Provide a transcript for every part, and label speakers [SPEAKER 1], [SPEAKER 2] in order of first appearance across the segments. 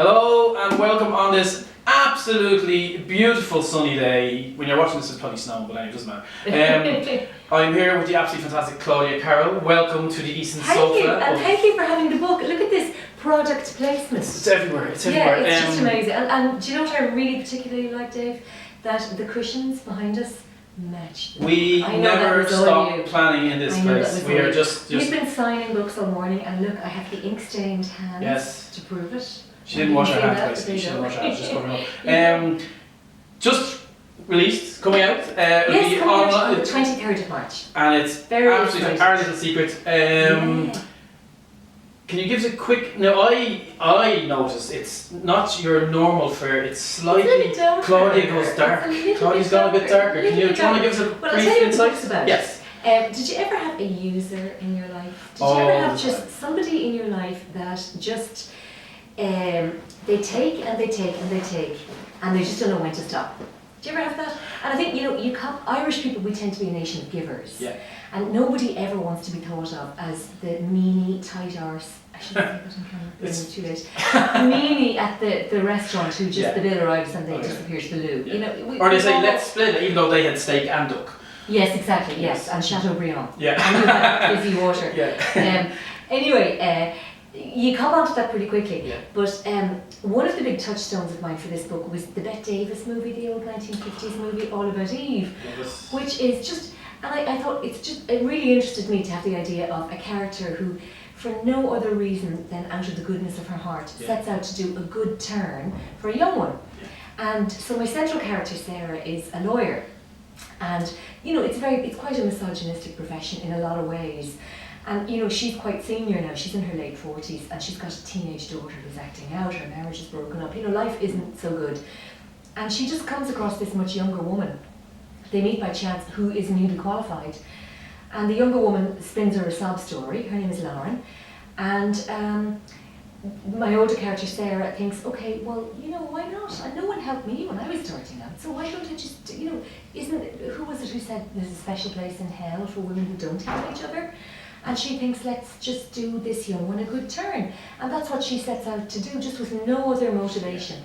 [SPEAKER 1] Hello and welcome on this absolutely beautiful sunny day. When you're watching this, it's probably snowing, but anyway, it doesn't matter. I'm here with the absolutely fantastic Claudia Carroll. Welcome to the Eason sofa.
[SPEAKER 2] Thank you, and thank you for having the book. Look at this product placement.
[SPEAKER 1] It's everywhere. It's everywhere.
[SPEAKER 2] Yeah, it's just amazing. And do you know what I really particularly like, Dave? That the cushions behind us match.
[SPEAKER 1] We never stop planning in this place. We are just.
[SPEAKER 2] You've been signing books all morning, and look, I have the ink-stained hands to prove it.
[SPEAKER 1] She didn't wash her hands, basically. She didn't wash her hands, just covering up. Just released, coming out.
[SPEAKER 2] Yes, coming out on the 23rd of March.
[SPEAKER 1] And it's
[SPEAKER 2] very
[SPEAKER 1] absolutely our little secret. Can you give us a quick? No, I noticed it's not your normal fare. It's slightly. Claudia goes dark. Claudia's gone a bit darker. Can you try to give us a brief insight?
[SPEAKER 2] Yes. Did you ever have a user in your life? Did you ever have just somebody in your life that just they take and they take and they take and they just don't know when to stop? Do you ever have that? And I think Irish people, we tend to be a nation of givers.
[SPEAKER 1] Yeah.
[SPEAKER 2] And nobody ever wants to be thought of as the meanie, tight arse. I shouldn't say that on camera, it's too late. Meanie at the restaurant who just the bill arrives and they disappear to the loo.
[SPEAKER 1] Yeah.
[SPEAKER 2] You know,
[SPEAKER 1] or they say let's split it, even though they had steak and duck.
[SPEAKER 2] Yes, exactly. Yes, and Chateaubriand.
[SPEAKER 1] Yeah.
[SPEAKER 2] And you had fizzy water.
[SPEAKER 1] Yeah.
[SPEAKER 2] Anyway. You come onto that pretty quickly, but one of the big touchstones of mine for this book was the Bette Davis movie, the old 1950s movie, All About Eve, which is just, and I thought it really interested me to have the idea of a character who, for no other reason than out of the goodness of her heart, sets out to do a good turn for a young one. And so my central character, Sarah, is a lawyer, and it's quite a misogynistic profession in a lot of ways. And she's quite senior now, she's in her late 40s and she's got a teenage daughter who's acting out, her marriage is broken up, life isn't so good. And she just comes across this much younger woman. They meet by chance, who is newly qualified. And the younger woman spins her a sob story, her name is Lauren. And my older character, Sarah, thinks, okay, well, why not? And no one helped me when I was starting out, so why don't I just, who was it who said there's a special place in hell for women who don't help each other? And she thinks, let's just do this young one a good turn. And that's what she sets out to do, just with no other motivation.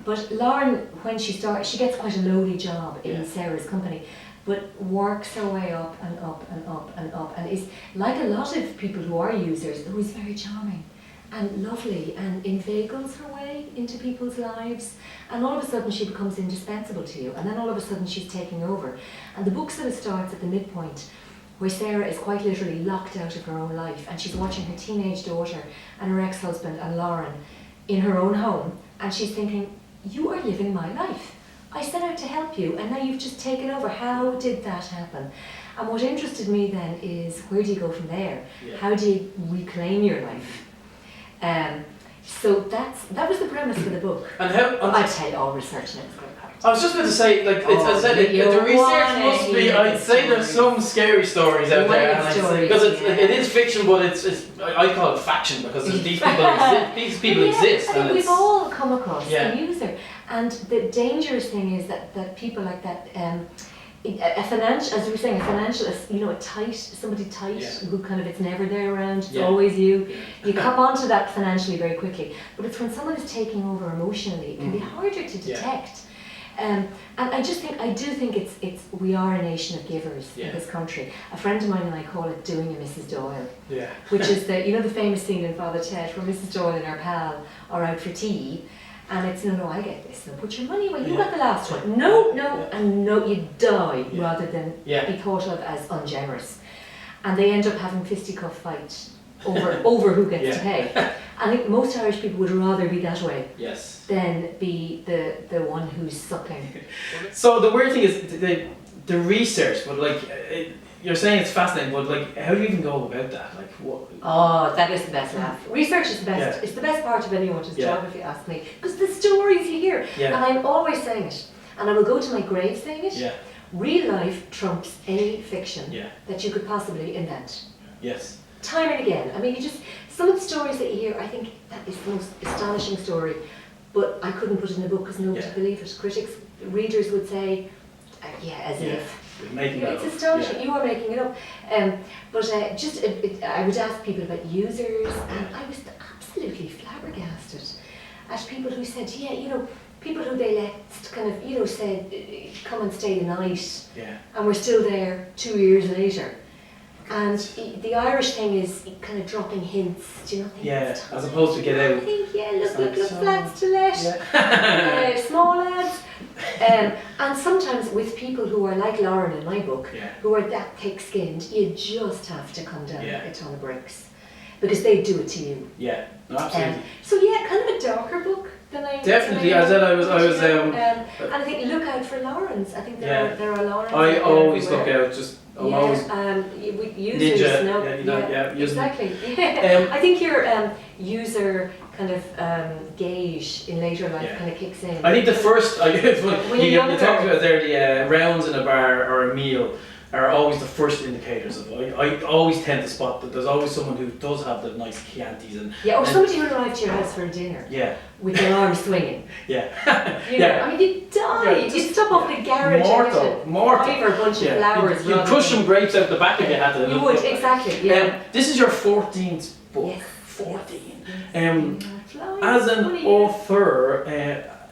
[SPEAKER 2] But Lauren, when she starts, she gets quite a lowly job in Sarah's company, but works her way up and up and up and up, and is, like a lot of people who are users, who is very charming and lovely and inveigles her way into people's lives. And all of a sudden she becomes indispensable to you, and then all of a sudden she's taking over. And the book sort of starts at the midpoint, where Sarah is quite literally locked out of her own life and she's watching her teenage daughter and her ex-husband and Lauren in her own home, and she's thinking, you are living my life. I set out to help you and now you've just taken over. How did that happen? And what interested me then is, where do you go from there? How do you reclaim your life? So that was the premise for the book.
[SPEAKER 1] And how?
[SPEAKER 2] I'd say all research in it was quite hard.
[SPEAKER 1] I was just going to say, the research must be. I'd say there's some scary stories out there, because it is fiction, but I call it faction, because these people exist.
[SPEAKER 2] And we've all come across a user, and the dangerous thing is that people like that. A financial, as we were saying, somebody tight who kind of, it's never there around, it's always you. You cop onto that financially very quickly, but it's when someone is taking over emotionally, it can be harder to detect. And I do think it's we are a nation of givers in this country. A friend of mine and I call it doing a Mrs. Doyle, which is the famous scene in Father Ted where Mrs. Doyle and her pal are out for tea. And it's, no, I get this. No, put your money away. You got the last one. No, and no, you die rather than be thought of as ungenerous. And they end up having fisticuff fight over who gets to pay. I think most Irish people would rather be that way than be the one who's suckling.
[SPEAKER 1] So the weird thing is the research, but you're saying it's fascinating, but how do you even go about that? What?
[SPEAKER 2] Oh, that is the best laugh. Research is the best. It's the best part of anyone's job, if you ask me, because the stories you hear, and I'm always saying it, and I will go to my grave saying it. Real life trumps any fiction that you could possibly invent.
[SPEAKER 1] Yes.
[SPEAKER 2] Time and again. I mean, some of the stories that you hear, I think that is the most astonishing story, but I couldn't put it in a book because nobody would believe it. Critics, readers would say, as if. It's astonishing. You are making it up. But I would ask people about users, and I was absolutely flabbergasted at at people who said, yeah, you know, people who they let kind of, you know, said, come and stay the night, and we're still there 2 years later. And the Irish thing is kind of dropping hints, do you not think?
[SPEAKER 1] Yeah, as opposed to get out.
[SPEAKER 2] I think, look, flats to let, small lads. And sometimes with people who are like Lauren in my book, who are that thick-skinned, you just have to come down a ton of bricks, because they do it to you.
[SPEAKER 1] Yeah, no, absolutely.
[SPEAKER 2] So yeah, kind of a darker book than I.
[SPEAKER 1] Definitely, I said I was.
[SPEAKER 2] and I think look out for Laurens. I think there are Laurens.
[SPEAKER 1] I always look out. I'm always
[SPEAKER 2] users
[SPEAKER 1] ninja.
[SPEAKER 2] know. Exactly. I think your user kind of gauge in later life kind of kicks in.
[SPEAKER 1] I think the first, you talked about there, the rounds in a bar or a meal are always the first indicators of it. I always tend to spot that there's always someone who does have the nice Chiantis
[SPEAKER 2] or somebody who arrived to your house for a dinner. With their arms swinging. You know, I mean, you'd die. You'd stop off the garage and buy a bunch of flowers.
[SPEAKER 1] You'd push some grapes out the back of your hat.
[SPEAKER 2] You would, exactly.
[SPEAKER 1] This is your 14th book.
[SPEAKER 2] Yes.
[SPEAKER 1] 14. As an author,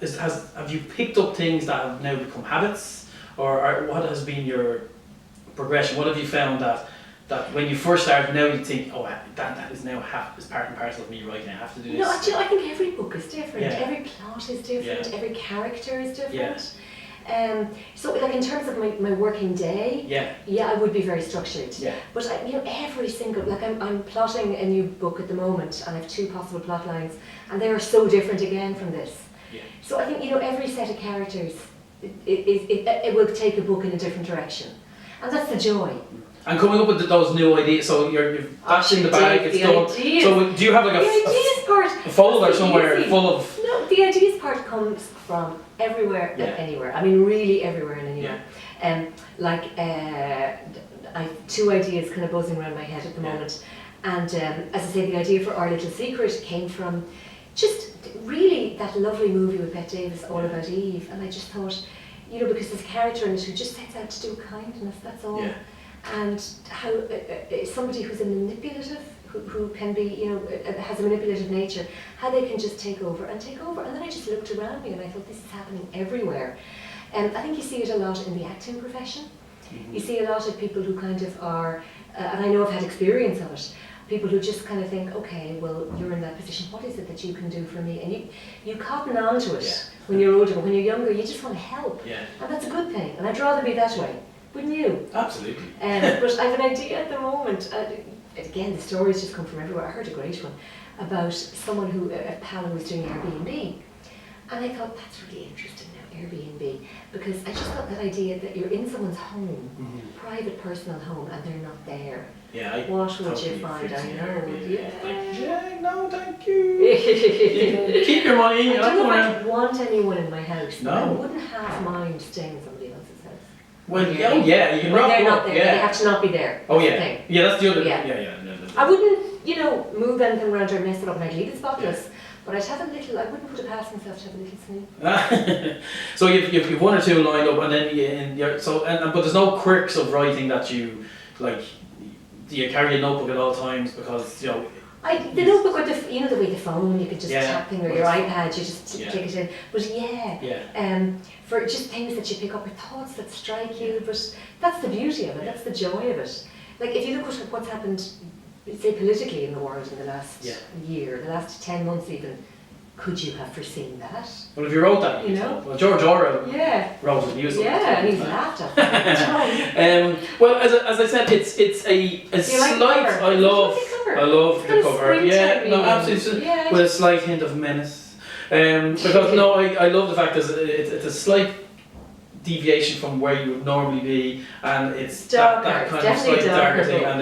[SPEAKER 1] have you picked up things that have now become habits, or what has been your progression? What have you found that when you first started, now you think, oh, that is now is part and parcel of me writing, I have to do this?
[SPEAKER 2] No, actually, I think every book is different. Every plot is different. Every character is different. So, like in terms of my working day, I would be very structured. But every single, like I'm plotting a new book at the moment, and I have 2 possible plot lines, and they are so different again from this. So I think every set of characters, it will take a book in a different direction, and that's the joy.
[SPEAKER 1] And coming up with those new ideas, so you've that's in the bag, it's done. So do you have like a folder somewhere full of?
[SPEAKER 2] No, the ideas part comes from everywhere and anywhere. I mean, really everywhere and anywhere. I have 2 ideas kind of buzzing around my head at the moment. And as I say, the idea for Our Little Secret came from just really that lovely movie with Bette Davis, All About Eve. And I just thought, because there's a character in it who just sets out to do kindness, that's all. And how somebody who's a manipulative, who can be, has a manipulative nature, how they can just take over. And then I just looked around me and I thought, this is happening everywhere. And I think you see it a lot in the acting profession. You see a lot of people who kind of are, and I know I've had experience of it, people who just kind of think, okay, well, you're in that position, what is it that you can do for me? And you cotton on to it when you're older, but when you're younger, you just want to help. And that's a good thing, and I'd rather be that way. Wouldn't you?
[SPEAKER 1] Absolutely.
[SPEAKER 2] But I have an idea at the moment, again, the stories just come from everywhere. I heard a great one about someone a pal who was doing Airbnb. And I thought, that's really interesting now, Airbnb, because I just thought that idea that you're in someone's home, private personal home, and they're not there. What would you find? I know.
[SPEAKER 1] No, thank you. Keep your money.
[SPEAKER 2] I don't know if I'd want anyone in my house. No. I wouldn't have mind staying in somebody else's house.
[SPEAKER 1] Well, you can rock
[SPEAKER 2] they're not
[SPEAKER 1] up.
[SPEAKER 2] there. They have to not be there.
[SPEAKER 1] Oh
[SPEAKER 2] that's the thing.
[SPEAKER 1] That's the other.
[SPEAKER 2] No. I wouldn't, move anything around or mess it up, and I'd leave it spotless. But I'd have a little. I wouldn't put it past myself to have a little snoop.
[SPEAKER 1] So you've 1 or 2 lined up, and then but there's no quirks of writing that you like. Do you carry a notebook at all times because the
[SPEAKER 2] notebook or the way the phone, you could just tap thing, or your iPad, you just take it in. But for just things that you pick up, or thoughts that strike you. But that's the beauty of it. That's the joy of it. Like if you look at what's happened, say politically in the world in the last year, the last 10 months even. Could you have foreseen that?
[SPEAKER 1] Well, if you wrote that, well, George Orwell wrote it.
[SPEAKER 2] And he's laughed at it.
[SPEAKER 1] Well, as I said, it's a slight.
[SPEAKER 2] Like
[SPEAKER 1] I love the cover. Absolutely. With a slight hint of menace. Because I love the fact that it's a slight deviation from where you would normally be, and it's that kind of slightly darker thing, and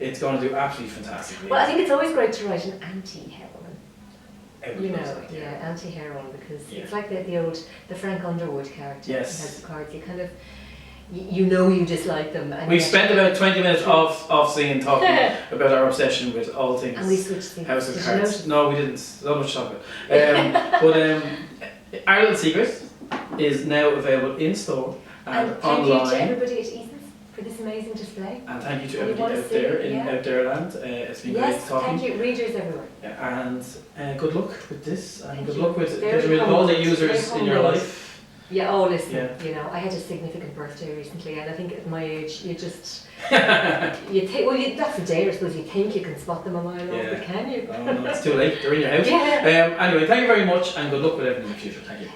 [SPEAKER 1] it's going to do absolutely fantastic.
[SPEAKER 2] Well, I think it's always great to write an anti-heroine. Anti-heroine, because it's like the Frank Underwood character. Has the cards. You kind of, you dislike them. And
[SPEAKER 1] we've spent about 20 minutes off scene talking about our obsession with all things.
[SPEAKER 2] And we switched things.
[SPEAKER 1] House of Cards. No, we didn't. Not much talk about. Our Little Secret is now available in store and online.
[SPEAKER 2] Thank you to everybody at Eason's for this amazing display.
[SPEAKER 1] And thank you to everybody out there in Out There Land. It's been great talking.
[SPEAKER 2] Thank you, readers everywhere.
[SPEAKER 1] And good luck with this, and good luck with getting rid of all the users in your life.
[SPEAKER 2] Yeah, listen, I had a significant birthday recently, and I think at my age, you just, that's the day, I suppose, you think you can spot them a mile off, but can you?
[SPEAKER 1] Oh, no, it's too late, they're in your house. Anyway, thank you very much, and good luck with everything in the future. Thank you.